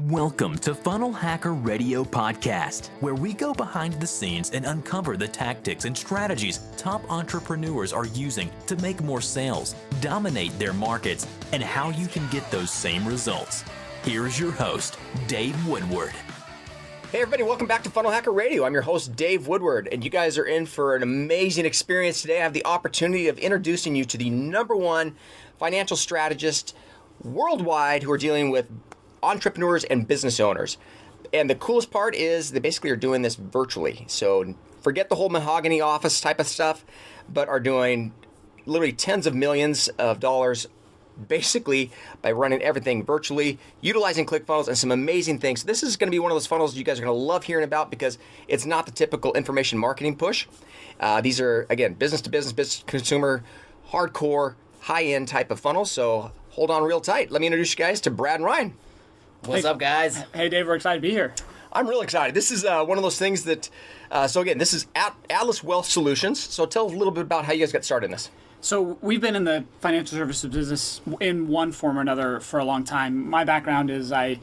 Welcome to Funnel Hacker Radio Podcast, where we go behind the scenes and uncover the tactics and strategies top entrepreneurs are using to make more sales, dominate their markets, and how you can get those same results. Here's your host, Dave Woodward. Hey everybody, welcome back to Funnel Hacker Radio. I'm your host, Dave Woodward, and you guys are in for an amazing experience today. I have the opportunity of introducing you to the #1 financial strategist worldwide who are dealing with entrepreneurs and business owners. And the coolest part is they basically are doing this virtually. So forget the whole mahogany office type of stuff, but are doing literally tens of millions of dollars basically by running everything virtually, utilizing ClickFunnels and some amazing things. This is going to be one of those funnels you guys are going to love hearing about because it's not the typical information marketing push. These are, again, business to business, business to consumer, hardcore, high-end type of funnels. So hold on real tight. Let me introduce you guys to Brad and Ryan. What's up, guys? Hey, Dave, we're excited to be here. I'm real excited. This is one of those things that, so again, this is Atlas Wealth Solutions. So tell us a little bit about how you guys got started in this. So we've been in the financial services business in one form or another for a long time. My background is I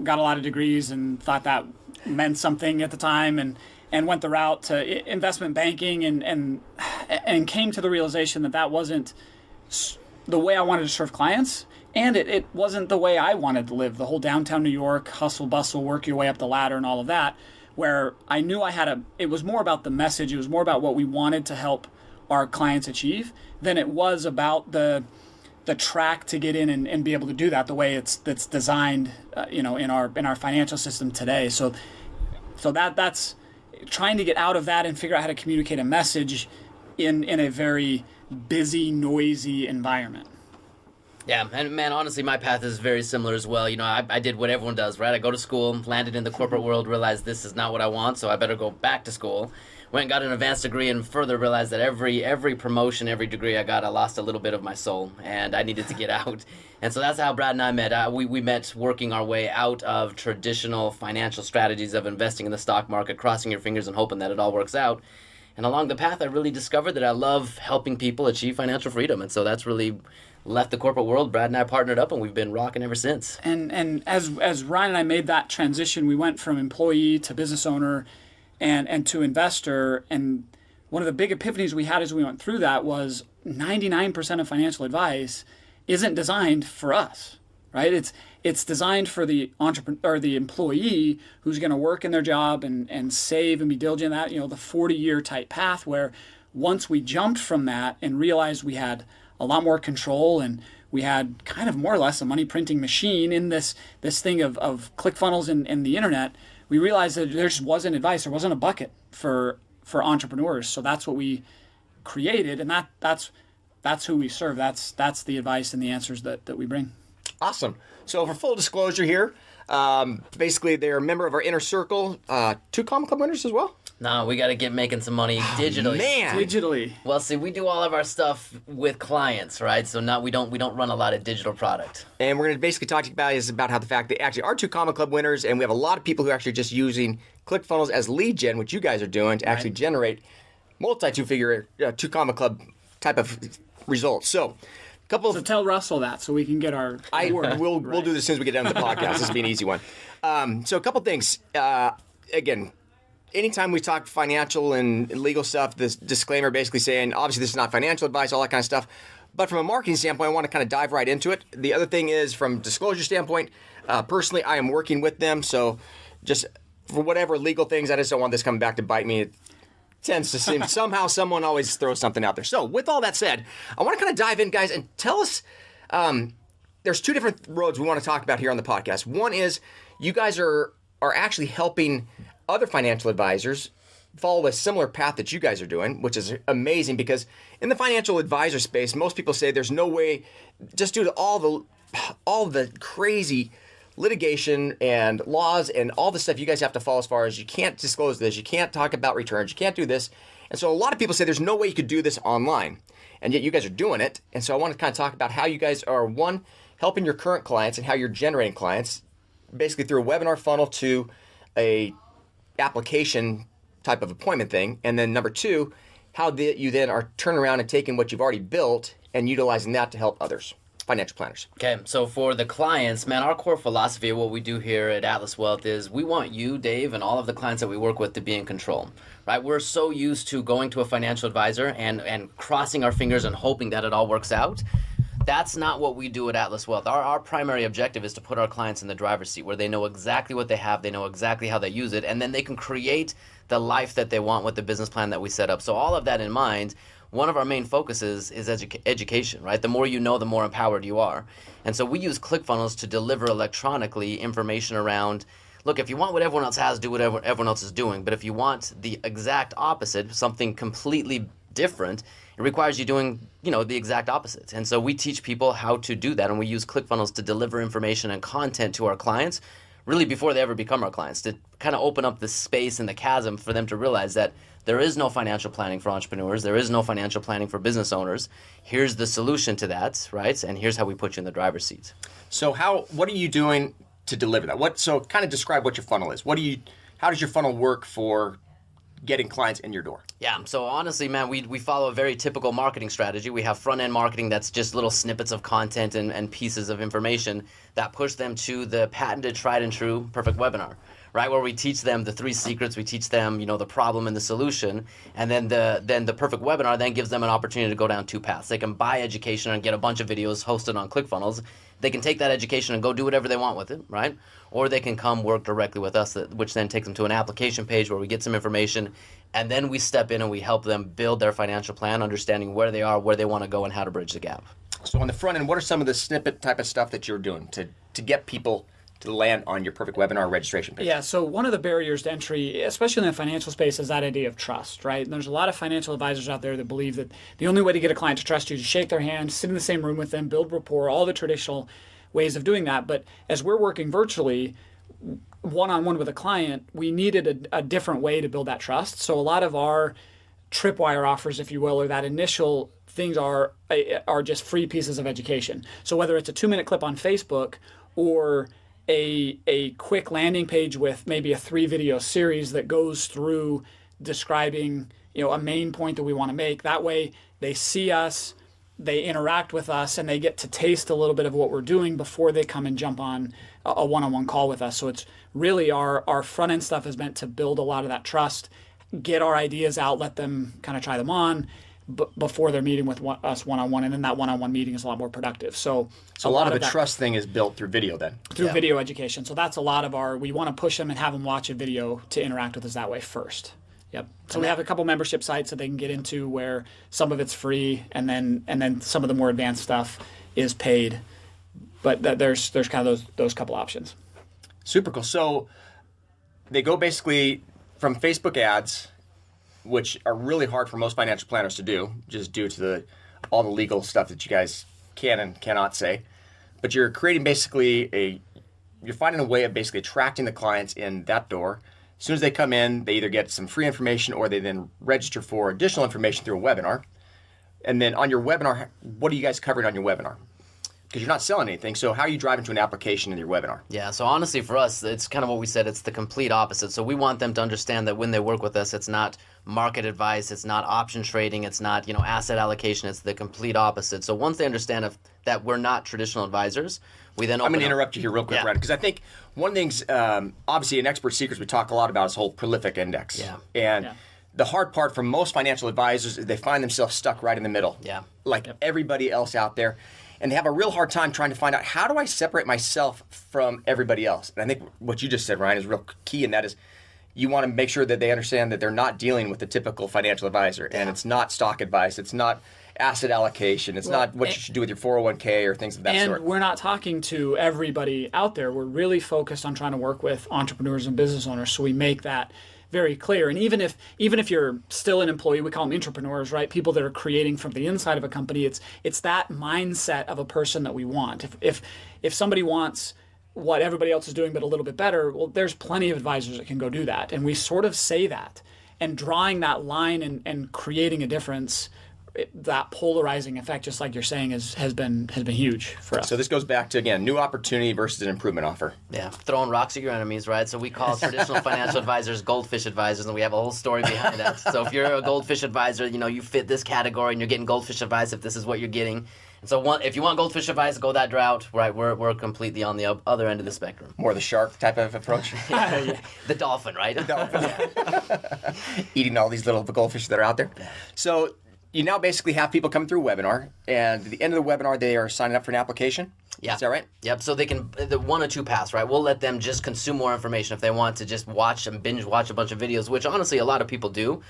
got a lot of degrees and thought that meant something at the time and went the route to investment banking and came to the realization that that wasn't the way I wanted to serve clients. And it wasn't the way I wanted to live, the whole downtown New York, hustle, bustle, work your way up the ladder and all of that, where I knew it was more about the message, it was more about what we wanted to help our clients achieve than it was about the track to get in and be able to do that the way it's designed, in our financial system today. So that's trying to get out of that and figure out how to communicate a message in a very busy, noisy environment. Yeah, and man, honestly, my path is very similar as well. You know, I did what everyone does, right? I go to school, landed in the corporate world, realized this is not what I want, so I better go back to school. Went and got an advanced degree and further realized that every promotion, every degree I got, I lost a little bit of my soul, and I needed to get out. And so that's how Brad and I met. We met working our way out of traditional financial strategies of investing in the stock market, crossing your fingers and hoping that it all works out. And along the path, I really discovered that I love helping people achieve financial freedom. And so that's really left the corporate world. Brad and I partnered up, and we've been rocking ever since. And as Ryan and I made that transition, we went from employee to business owner and to investor. And one of the big epiphanies we had as we went through that was 99% of financial advice isn't designed for us, right? It's designed for the entrepreneur or the employee who's going to work in their job and save and be diligent in that, the 40-year type path where once we jumped from that and realized we had a lot more control and we had kind of more or less a money printing machine in this thing of ClickFunnels and the internet, we realized that there just wasn't advice, there wasn't a bucket for entrepreneurs. So that's what we created, and that's who we serve. That's the advice and the answers that we bring. Awesome. So for full disclosure here, basically they're a member of our inner circle, 2 Common Club winners as well. No, we got to get making some money digitally. Man. Digitally. Well, see, we do all of our stuff with clients, right? So we don't run a lot of digital product. And we're going to basically talk to you about how the fact they actually are 2 Common Club winners, and we have a lot of people who are actually just using ClickFunnels as lead gen, which you guys are doing to actually generate multi-2-figure 2 Common Club type of results. So tell Russell that so we can get our word. We'll do this as soon as we get done with the podcast. This will be an easy one. So a couple things. Again, anytime we talk financial and legal stuff, this disclaimer basically saying, obviously this is not financial advice, all that kind of stuff. But from a marketing standpoint, I want to kind of dive right into it. The other thing is from disclosure standpoint, personally, I am working with them. So just for whatever legal things, I just don't want this coming back to bite me. It tends to seem somehow someone always throws something out there. So with all that said, I want to kind of dive in, guys, and tell us, there's 2 different roads we want to talk about here on the podcast. One is you guys are actually helping other financial advisors follow a similar path that you guys are doing, which is amazing because in the financial advisor space, most people say there's no way, just due to all the crazy litigation and laws and all the stuff you guys have to follow as far as you can't disclose this, you can't talk about returns, you can't do this. And so a lot of people say there's no way you could do this online, and yet you guys are doing it. And so I want to kind of talk about how you guys are, one, helping your current clients and how you're generating clients, basically through a webinar funnel to a application type of appointment thing. And then number 2, how you then are turning around and taking what you've already built and utilizing that to help others. financial planners? Okay, so for the clients, man, our core philosophy of what we do here at Atlas Wealth is we want you, Dave, and all of the clients that we work with to be in control, right? We're so used to going to a financial advisor and crossing our fingers and hoping that it all works out. That's not what we do at Atlas Wealth. Our primary objective is to put our clients in the driver's seat where they know exactly what they have, they know exactly how they use it, and then they can create the life that they want with the business plan that we set up. So all of that in mind, one of our main focuses is education, right? The more you know, the more empowered you are. And so we use ClickFunnels to deliver electronically information around, look, if you want what everyone else has, do whatever everyone else is doing. But if you want the exact opposite, something completely different, it requires you doing, the exact opposite. And so we teach people how to do that, and we use ClickFunnels to deliver information and content to our clients really before they ever become our clients, to kind of open up the space and the chasm for them to realize that there is no financial planning for entrepreneurs. There is no financial planning for business owners. Here's the solution to that, right? And here's how we put you in the driver's seat. So what are you doing to deliver that? So kind of describe what your funnel is. How does your funnel work for getting clients in your door? Yeah, so honestly, man, we follow a very typical marketing strategy. We have front-end marketing that's just little snippets of content and pieces of information that push them to the patented, tried and true perfect webinar, right? Where we teach them the 3 secrets, we teach them, the problem and the solution, and then the perfect webinar then gives them an opportunity to go down 2 paths. They can buy education and get a bunch of videos hosted on ClickFunnels. They can take that education and go do whatever they want with it, right? Or they can come work directly with us, which then takes them to an application page where we get some information, and then we step in and we help them build their financial plan, understanding where they are, where they want to go, and how to bridge the gap. So on the front end, what are some of the snippet type of stuff that you're doing to get people to land on your perfect webinar registration page? Yeah, so one of the barriers to entry, especially in the financial space, is that idea of trust, right? And there's a lot of financial advisors out there that believe that the only way to get a client to trust you is to shake their hand, sit in the same room with them, build rapport, all the traditional ways of doing that. But as we're working virtually, one-on-one with a client, we needed a different way to build that trust. So a lot of our tripwire offers, if you will, or that initial things are just free pieces of education. So whether it's a 2-minute clip on Facebook or a quick landing page with maybe a 3-video series that goes through describing a main point that we want to make. That way they see us, they interact with us, and they get to taste a little bit of what we're doing before they come and jump on a one-on-one call with us. So it's really our front-end stuff is meant to build a lot of that trust, get our ideas out, let them kind of try them on before they're meeting with us one-on-one, and then that one-on-one meeting is a lot more productive. So a lot of the trust thing is built through video then? Through video education. So that's a lot of we want to push them and have them watch a video to interact with us that way first. Yep. So we have a couple membership sites that they can get into where some of it's free, and then some of the more advanced stuff is paid. But there's kind of those couple options. Super cool. So they go basically from Facebook ads, which are really hard for most financial planners to do, just due to all the legal stuff that you guys can and cannot say. But you're creating you're finding a way of basically attracting the clients in that door. As soon as they come in, they either get some free information or they then register for additional information through a webinar. And then on your webinar, what are you guys covering on your webinar? Because you're not selling anything, so how are you driving to an application in your webinar? Yeah, so honestly for us, it's kind of what we said, it's the complete opposite. So we want them to understand that when they work with us, it's not market advice, it's not option trading, it's not asset allocation, it's the complete opposite. So once they understand that we're not traditional advisors, we then open I'm going to interrupt you here real quick, Ryan, because I think one of the things, obviously in Expert Secrets, we talk a lot about is the whole prolific index. Yeah. And the hard part for most financial advisors is they find themselves stuck right in the middle. Yeah. Like everybody else out there. And they have a real hard time trying to find out, how do I separate myself from everybody else? And I think what you just said, Ryan, is real key, and that is you want to make sure that they understand that they're not dealing with the typical financial advisor. And it's not stock advice. It's not asset allocation. It's not what you should do with your 401k or things of that sort. And we're not talking to everybody out there. We're really focused on trying to work with entrepreneurs and business owners, so we make that very clear. And even if you're still an employee, we call them entrepreneurs, right? People that are creating from the inside of a company. It's that mindset of a person that we want. If somebody wants what everybody else is doing but a little bit better, well, there's plenty of advisors that can go do that. And we sort of say that. And drawing that line and creating a difference, that polarizing effect, just like you're saying, has been huge for us. So this goes back to, again, new opportunity versus an improvement offer. Yeah, throwing rocks at your enemies, right? So we call traditional financial advisors goldfish advisors, and we have a whole story behind that. So if you're a goldfish advisor, you fit this category and you're getting goldfish advice if this is what you're getting. So if you want goldfish advice, go that drought. Right, we're completely on the other end of the spectrum. More the shark type of approach. The dolphin, right? Eating all these little goldfish that are out there. So you now basically have people come through a webinar, and at the end of the webinar, they are signing up for an application. Yeah. Is that right? Yep. So they can the one or two paths, right? We'll let them just consume more information if they want to just watch and binge watch a bunch of videos, which honestly a lot of people do.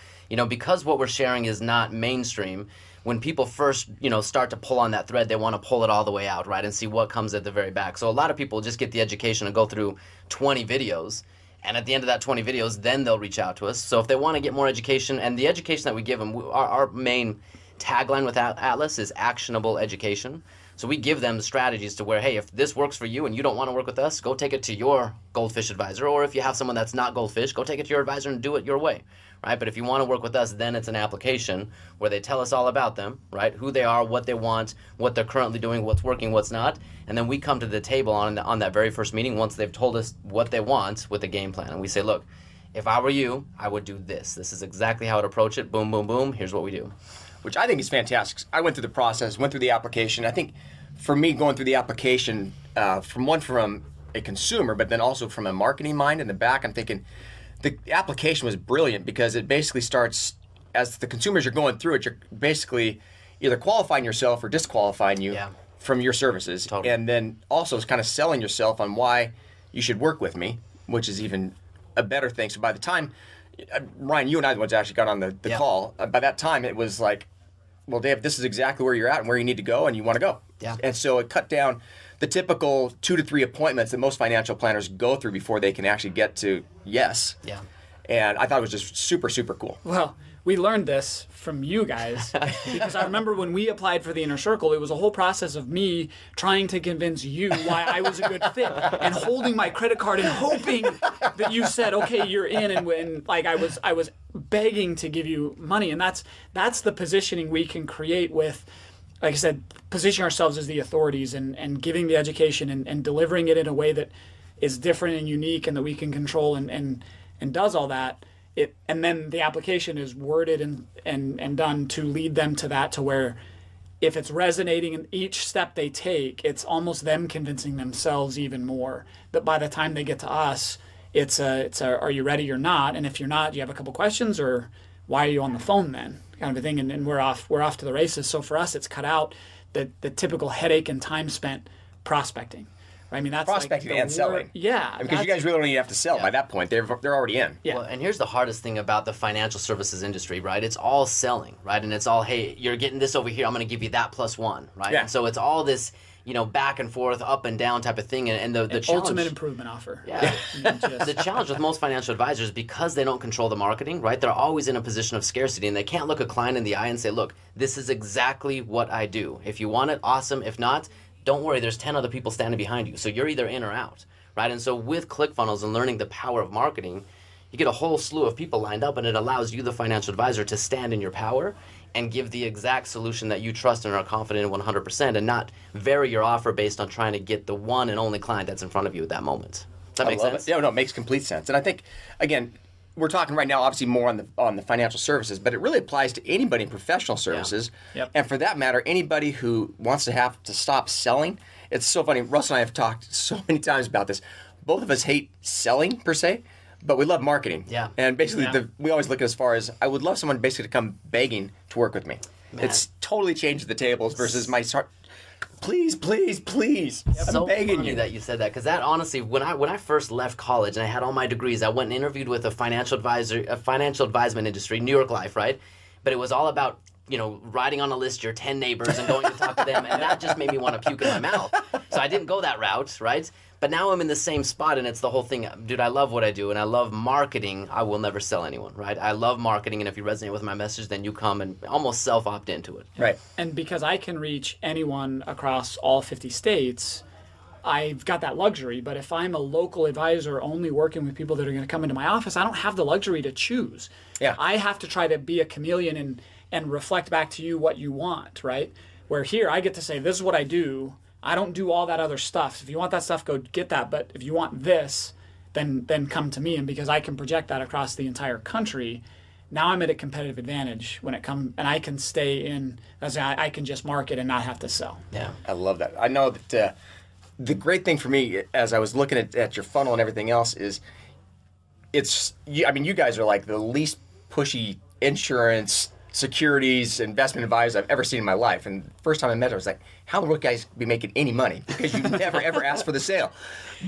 Because what we're sharing is not mainstream. When people first, start to pull on that thread, they want to pull it all the way out, right, and see what comes at the very back. So a lot of people just get the education and go through 20 videos, and at the end of that 20 videos, then they'll reach out to us. So if they want to get more education, and the education that we give them, our main tagline with Atlas is actionable education. So we give them strategies to where, hey, if this works for you and you don't want to work with us, go take it to your goldfish advisor. Or if you have someone that's not goldfish, go take it to your advisor and do it your way, right? But if you want to work with us, then it's an application where they tell us all about them, right? Who they are, what they want, what they're currently doing, what's working, what's not. And then we come to the table on that very first meeting once they've told us what they want with a game plan. And we say, look, if I were you, I would do this. This is exactly how I'd approach it. Boom, boom, boom. Here's what we do. Which I think is fantastic. I went through the process, went through the application. I think for me, going through the application, from a consumer, but then also from a marketing mind in the back, I'm thinking the application was brilliant because it basically starts, as the consumers are going through it, you're basically either qualifying yourself or disqualifying you from your services. Totally. And then also it's kind of selling yourself on why you should work with me, which is even a better thing. So by the time, Ryan, you and I are the ones that actually got on the call, by that time it was like, well, Dave, this is exactly where you're at and where you need to go and you want to go. Yeah. And so it cut down the typical 2 to 3 appointments that most financial planners go through before they can actually get to yes. Yeah. And I thought it was just super, super cool. Well, we learned this from you guys because I remember when we applied for the Inner Circle, it was a whole process of me trying to convince you why I was a good fit and holding my credit card and hoping that you said, okay, you're in. And when like I was begging to give you money, and that's the positioning we can create with, like I said, positioning ourselves as the authorities and giving the education and delivering it in a way that is different and unique and that we can control and does all that. And then the application is worded and done to lead them to that, to where if it's resonating in each step they take, it's almost them convincing themselves even more that by the time they get to us, it's a are you ready or not? And if you're not, do you have a couple questions, or why are you on the phone then? Kind of a thing. And we're off to the races. So for us, it's cut out the typical headache and time spent prospecting. I mean, that's prospecting like and selling. Yeah, because you guys really don't even have to sell by that point. They're already in. Yeah. Well, and here's the hardest thing about the financial services industry, right? It's all selling, right? And it's all, hey, you're getting this over here, I'm going to give you that +1, right? Yeah. And so it's all this, back and forth, up and down type of thing. And the challenge, ultimate improvement offer. Yeah. The challenge with most financial advisors, because they don't control the marketing, right? They're always in a position of scarcity, and they can't look a client in the eye and say, look, this is exactly what I do. If you want it, awesome. If not, don't worry, there's 10 other people standing behind you. So you're either in or out, right? And so with ClickFunnels and learning the power of marketing, you get a whole slew of people lined up, and it allows you, the financial advisor, to stand in your power and give the exact solution that you trust and are confident in 100%, and not vary your offer based on trying to get the one and only client that's in front of you at that moment. Does that make sense? Yeah, no, it makes complete sense. And I think, again, we're talking right now obviously more on the financial services, but it really applies to anybody in professional services. Yeah. Yep. And for that matter, anybody who wants to have to stop selling. It's so funny. Russ and I have talked so many times about this. Both of us hate selling per se, but we love marketing. Yeah. And basically we always look as far as, I would love someone basically to come begging to work with me. Man. It's totally changed the tables versus my start. Please, please, please. I'm So begging funny you. that you said that, because that honestly, when I first left college and I had all my degrees, I went and interviewed with a financial advisement industry, New York Life, right? But it was all about writing on a list your 10 neighbors and going to talk to them, and that just made me want to puke in my mouth. So I didn't go that route, right? But now I'm in the same spot, and it's the whole thing. Dude, I love what I do, and I love marketing. I will never sell anyone, right? I love marketing, and if you resonate with my message, then you come and almost self-opt into it. Right. And because I can reach anyone across all 50 states, I've got that luxury. But if I'm a local advisor only working with people that are going to come into my office, I don't have the luxury to choose. Yeah. I have to try to be a chameleon and reflect back to you what you want, right? Where here I get to say, this is what I do. I don't do all that other stuff. If you want that stuff, go get that. But if you want this, then come to me. And because I can project that across the entire country, now I'm at a competitive advantage when it comes, and I can stay in, as I can just market and not have to sell. Yeah. I love that. I know that the great thing for me, as I was looking at your funnel and everything else, is you guys are like the least pushy insurance, securities, investment advisors I've ever seen in my life. And the first time I met her, I was like, how the guys be making any money? Because you never, ever ask for the sale.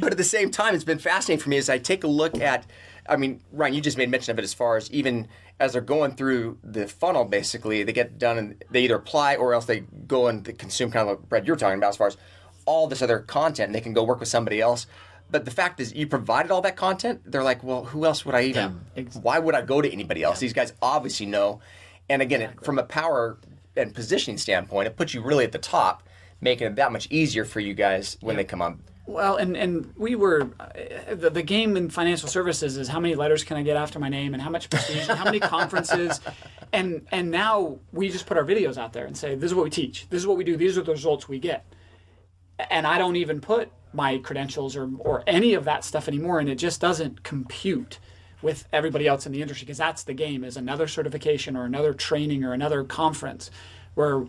But at the same time, it's been fascinating for me as I take a look at, Ryan, you just made mention of it as far as even as they're going through the funnel, basically, they get done and they either apply or else they go and they consume kind of what, Brett, you're talking about as far as all this other content and they can go work with somebody else. But the fact is, you provided all that content. They're like, well, who else would I even? Yeah. Why would I go to anybody else? These guys obviously know. And again, from a power and positioning standpoint, it puts you really at the top, making it that much easier for you guys when they come on. Well, and we were, the game in financial services is how many letters can I get after my name and how much prestige and how many conferences. And now we just put our videos out there and say, this is what we teach. This is what we do. These are the results we get. And I don't even put my credentials or any of that stuff anymore, and it just doesn't compute with everybody else in the industry, because that's the game, is another certification or another training or another conference where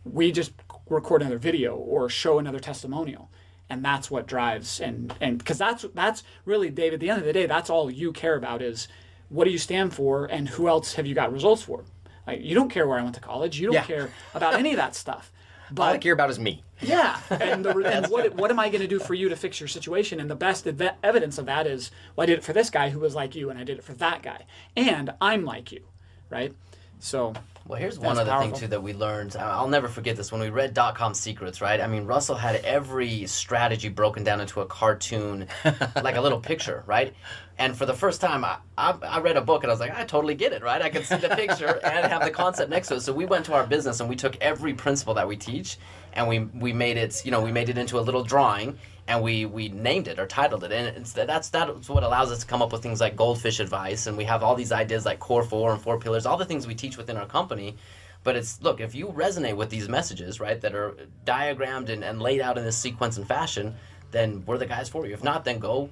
we just record another video or show another testimonial. And that's what drives, and because that's really, Dave, at the end of the day, that's all you care about is what do you stand for and who else have you got results for. Like, you don't care where I went to college. You don't care about any of that stuff. But all I care about is me. Yeah, and what am I going to do for you to fix your situation? And the best evidence of that is, well, I did it for this guy who was like you, and I did it for that guy, and I'm like you, right? So. Well, here's one other thing, too, that we learned. I'll never forget this. When we read .com Secrets, right? I mean, Russell had every strategy broken down into a cartoon, like a little picture, right? And for the first time, I read a book, and I was like, I totally get it, right? I can see the picture and have the concept next to it. So we went to our business, and we took every principle that we teach, and we made it, we made it into a little drawing, and we named it or titled it. And that's what allows us to come up with things like goldfish advice, and we have all these ideas like core 4 and 4 pillars, all the things we teach within our company. But look, if you resonate with these messages, right, that are diagrammed and laid out in this sequence and fashion, then we're the guys for you. If not, then go,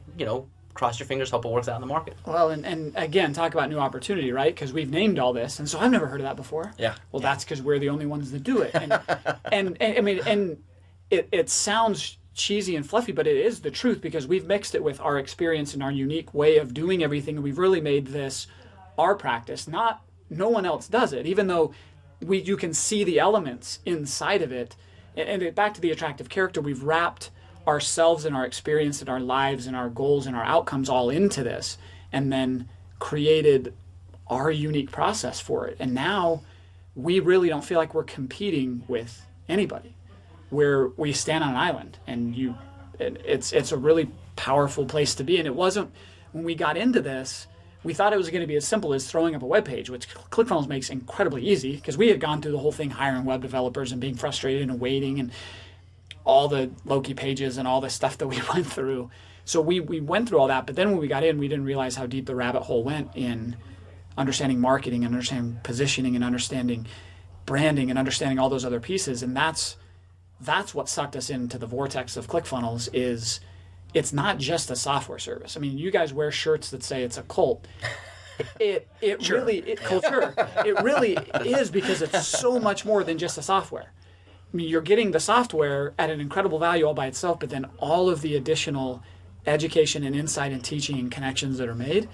cross your fingers, hope it works out in the market. Well, and again, talk about new opportunity, right? Because we've named all this, and so I've never heard of that before. Yeah. Well, that's because we're the only ones that do it. And I mean, it sounds cheesy and fluffy, but it is the truth, because we've mixed it with our experience and our unique way of doing everything, and we've really made this our practice. No one else does it, even though you can see the elements inside of it. And back to the attractive character, we've wrapped ourselves and our experience and our lives and our goals and our outcomes all into this, and then created our unique process for it. And now we really don't feel like we're competing with anybody, where we stand on an island, and it's a really powerful place to be. And it wasn't, when we got into this, we thought it was going to be as simple as throwing up a web page, which ClickFunnels makes incredibly easy, because we had gone through the whole thing hiring web developers and being frustrated and waiting and all the Loki pages and all the stuff that we went through. So we went through all that, but then when we got in, we didn't realize how deep the rabbit hole went in understanding marketing and understanding positioning and understanding branding and understanding all those other pieces. And that's what sucked us into the vortex of ClickFunnels. Is it's not just a software service. I mean, you guys wear shirts that say it's a cult. It really is, because it's so much more than just a software. I mean, you're getting the software at an incredible value all by itself, but then all of the additional education and insight and teaching and connections that are made.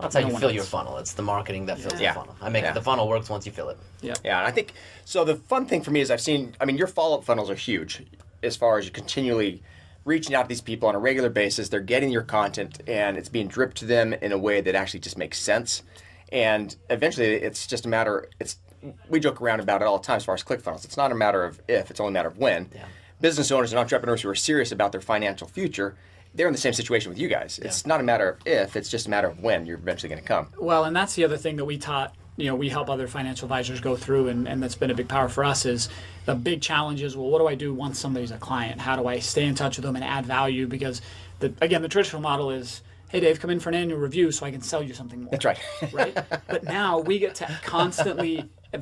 That's how you fill your funnel. It's the marketing that fills the funnel. The funnel works once you fill it. Yeah. Yeah, and I think, so the fun thing for me is your follow-up funnels are huge as far as you continually reaching out to these people on a regular basis. They're getting your content, and it's being dripped to them in a way that actually just makes sense. And eventually, it's just a matter, we joke around about it all the time as far as ClickFunnels. It's not a matter of if, it's only a matter of when. Yeah. Business owners and entrepreneurs who are serious about their financial future, they're in the same situation with you guys. It's not a matter of if, it's just a matter of when you're eventually going to come. Well, and that's the other thing that we taught, we help other financial advisors go through, and that's been a big power for us, is the big challenge is, well, what do I do once somebody's a client? How do I stay in touch with them and add value? Because, the traditional model is, hey, Dave, come in for an annual review so I can sell you something more. That's right. Right? But now we get to constantly, in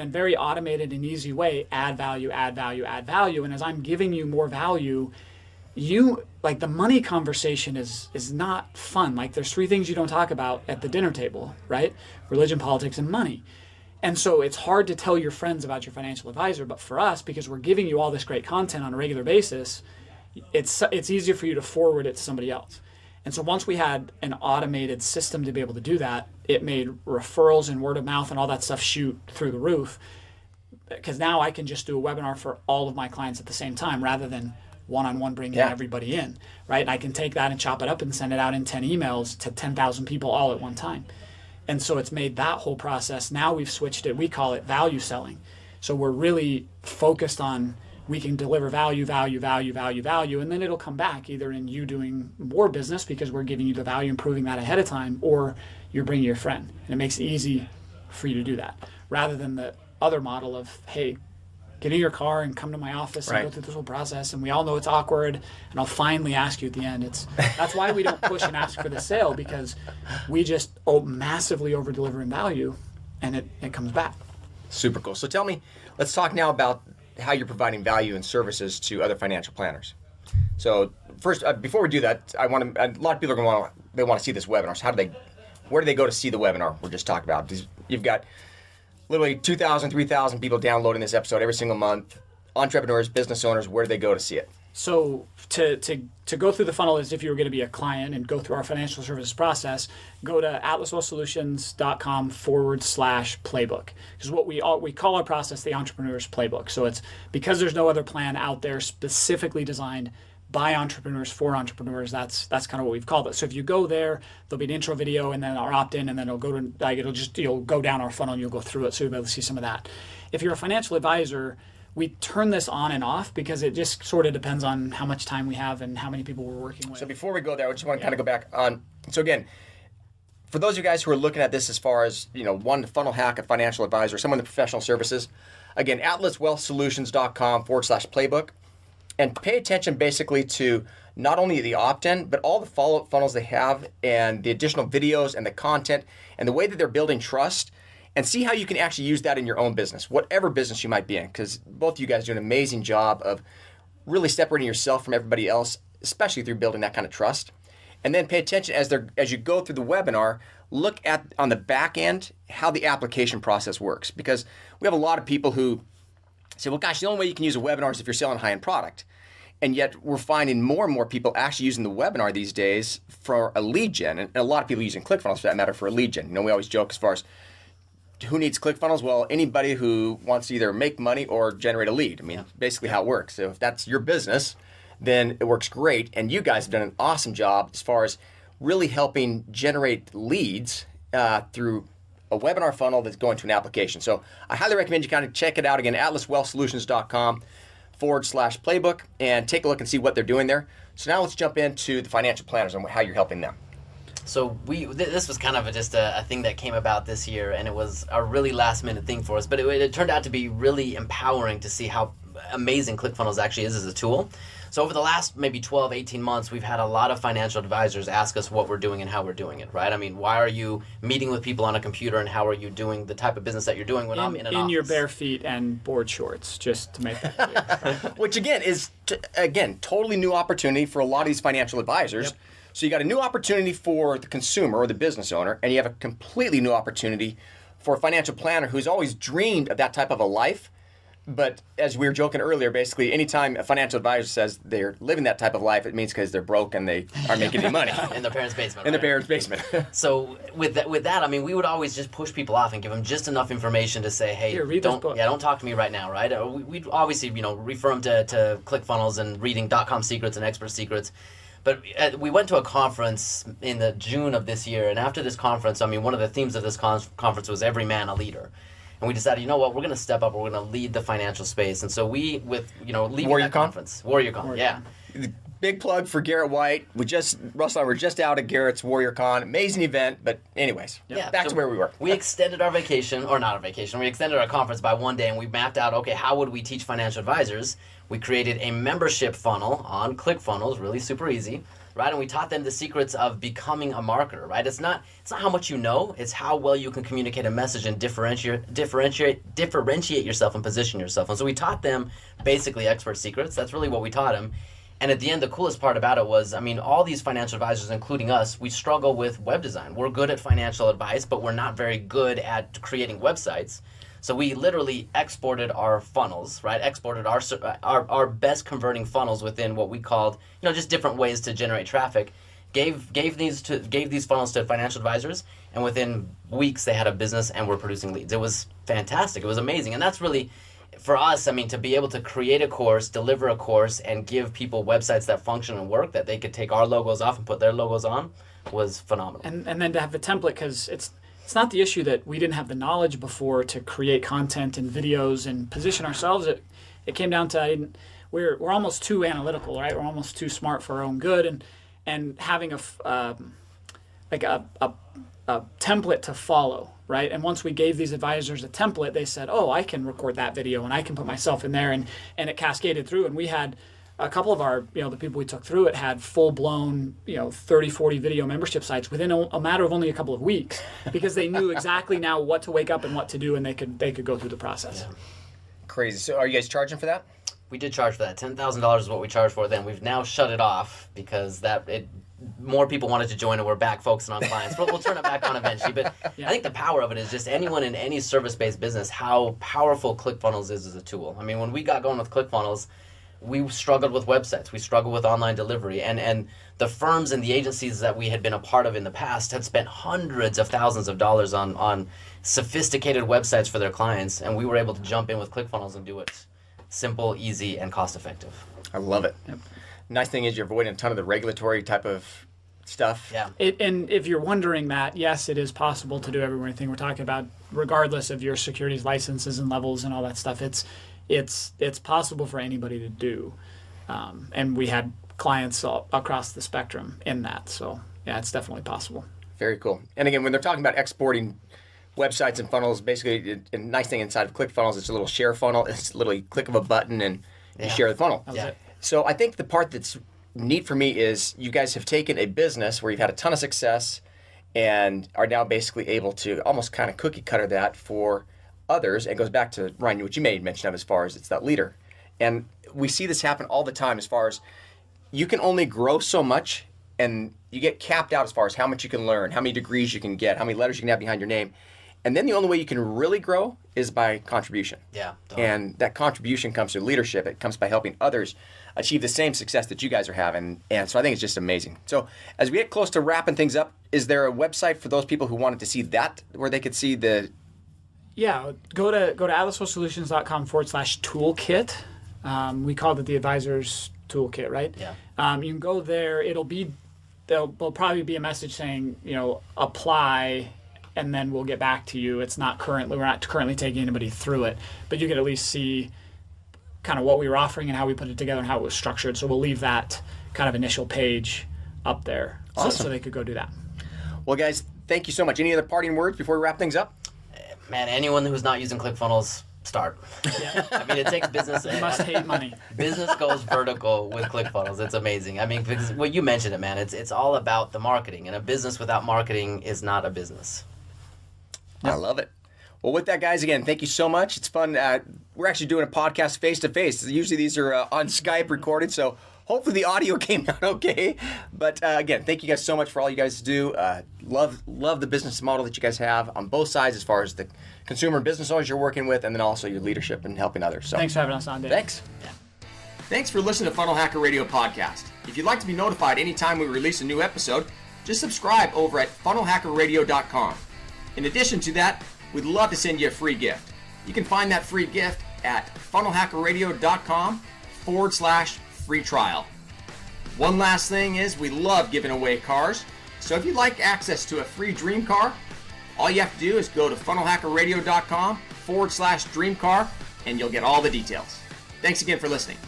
a very automated and easy way, add value. And as I'm giving you more value, the money conversation is not fun. Like there's 3 things you don't talk about at the dinner table, right? Religion, politics, and money. And so it's hard to tell your friends about your financial advisor, but for us, because we're giving you all this great content on a regular basis, it's easier for you to forward it to somebody else. And so once we had an automated system to be able to do that, it made referrals and word of mouth and all that stuff shoot through the roof. Because now I can just do a webinar for all of my clients at the same time rather than one-on-one bringing everybody in, right? And I can take that and chop it up and send it out in 10 emails to 10,000 people all at one time. And so it's made that whole process. Now we've switched it. We call it value selling. So we're really focused on we can deliver value, and then it'll come back either in you doing more business because we're giving you the value and proving that ahead of time, or you're bringing your friend. And it makes it easy for you to do that rather than the other model of, hey, get in your car and come to my office and go through this whole process. And we all know it's awkward, and I'll finally ask you at the end. That's why we don't push and ask for the sale, because we just massively over-deliver in value, and it comes back. Super cool. So tell me, let's talk now about how you're providing value and services to other financial planners. So first, before we do that, a lot of people are going to want to see this webinar. So where do they go to see the webinar we're just talking about? You've got literally 2,000, 3,000 people downloading this episode every single month. Entrepreneurs, business owners, where do they go to see it? So to go through the funnel as if you were going to be a client and go through our financial services process, go to atlaswealthsolutions.com/playbook. Because what we call our process the Entrepreneur's Playbook. So it's because there's no other plan out there specifically designed by entrepreneurs for entrepreneurs. That's kind of what we've called it. So if you go there, there'll be an intro video and then our opt-in, and then it'll go to you'll go down our funnel and you'll go through it, so you'll be able to see some of that. If you're a financial advisor, we turn this on and off because it just sort of depends on how much time we have and how many people we're working with. So before we go there, I just want to kind of go back on. So again, for those of you guys who are looking at this as far as, one funnel hack, a financial advisor, someone in the professional services, again, atlaswealthsolutions.com/playbook. And pay attention basically to not only the opt-in, but all the follow-up funnels they have and the additional videos and the content and the way that they're building trust, and see how you can actually use that in your own business, whatever business you might be in, because both of you guys do an amazing job of really separating yourself from everybody else, especially through building that kind of trust. And then pay attention as you go through the webinar, look at on the back end how the application process works, because we have a lot of people who say, well, gosh, the only way you can use a webinar is if you're selling a high-end product. And yet we're finding more and more people actually using the webinar these days for a lead gen, and a lot of people using ClickFunnels for that matter for a lead gen. We always joke as far as who needs ClickFunnels? Well, anybody who wants to either make money or generate a lead. Basically how it works. So if that's your business, then it works great. And you guys have done an awesome job as far as really helping generate leads through a webinar funnel that's going to an application. So I highly recommend you kind of check it out again, atlaswealthsolutions.com/playbook, and take a look and see what they're doing there. So now let's jump into the financial planners and how you're helping them. So this was kind of just a thing that came about this year, and it was a really last minute thing for us, but it turned out to be really empowering to see how amazing ClickFunnels actually is as a tool. So over the last maybe 12, 18 months, we've had a lot of financial advisors ask us what we're doing and how we're doing it, right? Why are you meeting with people on a computer, and how are you doing the type of business that you're doing when I'm in an office? In your bare feet and board shorts, just to make that clear. Which again is, totally new opportunity for a lot of these financial advisors. Yep. So you got a new opportunity for the consumer or the business owner, and you have a completely new opportunity for a financial planner who's always dreamed of that type of a life. But as we were joking earlier, basically anytime a financial advisor says they're living that type of life, it means because they're broke and they aren't making any money. In their parents' basement. In their parents' basement. So with that, we would always just push people off and give them just enough information to say, hey, here, read this book. Don't talk to me right now, right? We'd obviously, refer them to ClickFunnels and reading .com secrets and expert secrets. But we went to a conference in the June of this year, and after this conference, one of the themes of this conference was every man a leader. And we decided, we're going to step up, we're going to lead the financial space. And so leaving that conference, WarriorCon, yeah. Big plug for Garrett White. Russell and I were just out at Garrett's WarriorCon. Amazing event, but anyways, back to where we were. We extended our vacation, or not our vacation, we extended our conference by one day, and we mapped out, okay, how would we teach financial advisors? We created a membership funnel on ClickFunnels, really super easy. Right, and we taught them the secrets of becoming a marketer. Right, it's not how much you know; it's how well you can communicate a message and differentiate yourself and position yourself. And so we taught them basically expert secrets. That's really what we taught them. And at the end, the coolest part about it was, I mean, all these financial advisors, including us, we struggle with web design. We're good at financial advice, but we're not very good at creating websites. So we literally exported our funnels, right? Exported our best converting funnels within what we called, just different ways to generate traffic. Gave these funnels to financial advisors, and within weeks they had a business and were producing leads. It was fantastic. It was amazing, and that's really, for us, I mean, to be able to create a course, deliver a course, and give people websites that function and work, that they could take our logos off and put their logos on, was phenomenal. And then to have a template, because it's not the issue that we didn't have the knowledge before to create content and videos and position ourselves. It came down to we're almost too analytical, right? We're almost too smart for our own good, and having a template to follow, right? And once we gave these advisors a template, they said, oh, I can record that video and I can put myself in there, and it cascaded through. And we had a couple of our, the people we took through it had full-blown, 30, 40 video membership sites within a matter of only a couple of weeks, because they knew exactly now what to wake up and what to do, and they could go through the process. Yeah. Crazy. So are you guys charging for that? We did charge for that. $10,000 is what we charged for then. We've now shut it off because more people wanted to join, and we're back focusing on clients. But we'll turn it back on eventually. But yeah. I think the power of it is just anyone in any service-based business, how powerful ClickFunnels is as a tool. I mean, when we got going with ClickFunnels, we struggled with websites. We struggled with online delivery. And the firms and the agencies that we had been a part of in the past had spent hundreds of thousands of dollars on sophisticated websites for their clients. And we were able to jump in with ClickFunnels and do it simple, easy, and cost-effective. I love it. Yep. Nice thing is you're avoiding a ton of the regulatory type of stuff. Yeah. And if you're wondering that, yes, it is possible to do everything we're talking about, regardless of your securities licenses and levels and all that stuff. It's possible for anybody to do. And we had clients across the spectrum in that. So, yeah, it's definitely possible. Very cool. And again, when they're talking about exporting websites and funnels, basically a nice thing inside of ClickFunnels, it's a little share funnel. It's literally click of a button and you share the funnel. Yeah. So I think the part that's neat for me is you guys have taken a business where you've had a ton of success and are now basically able to almost kind of cookie cutter that for others. And it goes back to, Ryan, what you made mention of as far as it's that leader. And we see this happen all the time as far as you can only grow so much and you get capped out as far as how much you can learn, how many degrees you can get, how many letters you can have behind your name. And then the only way you can really grow is by contribution. Yeah. Totally. And that contribution comes through leadership. It comes by helping others achieve the same success that you guys are having. And so I think it's just amazing. So as we get close to wrapping things up, is there a website for those people who wanted to see that, where they could see the... Yeah, go to atlaswellsolutions.com/toolkit. We called it the Advisor's Toolkit, right? Yeah. You can go there. There'll probably be a message saying, apply, and then we'll get back to you. We're not currently taking anybody through it, but you can at least see kind of what we were offering and how we put it together and how it was structured. So we'll leave that kind of initial page up there. Awesome. So they could go do that. Well, guys, thank you so much. Any other parting words before we wrap things up? Man, anyone who's not using ClickFunnels, start. Yeah. I mean, it takes business. You must hate money. Business goes vertical with ClickFunnels. It's amazing. I mean, because, well, you mentioned it, man. It's all about the marketing, and a business without marketing is not a business. I love it. Well, with that, guys, again, thank you so much. It's fun. We're actually doing a podcast face-to-face. Usually these are on Skype recorded, so hopefully the audio came out okay. But again, thank you guys so much for all you guys do. Love the business model that you guys have on both sides as far as the consumer and business owners you're working with, and then also your leadership and helping others. So thanks for having us on, Dave. Thanks. Yeah. Thanks for listening to Funnel Hacker Radio Podcast. If you'd like to be notified anytime we release a new episode, just subscribe over at funnelhackerradio.com. In addition to that, we'd love to send you a free gift. You can find that free gift at funnelhackerradio.com/free trial. One last thing is we love giving away cars. So if you'd like access to a free dream car, all you have to do is go to funnelhackerradio.com/dream car and you'll get all the details. Thanks again for listening.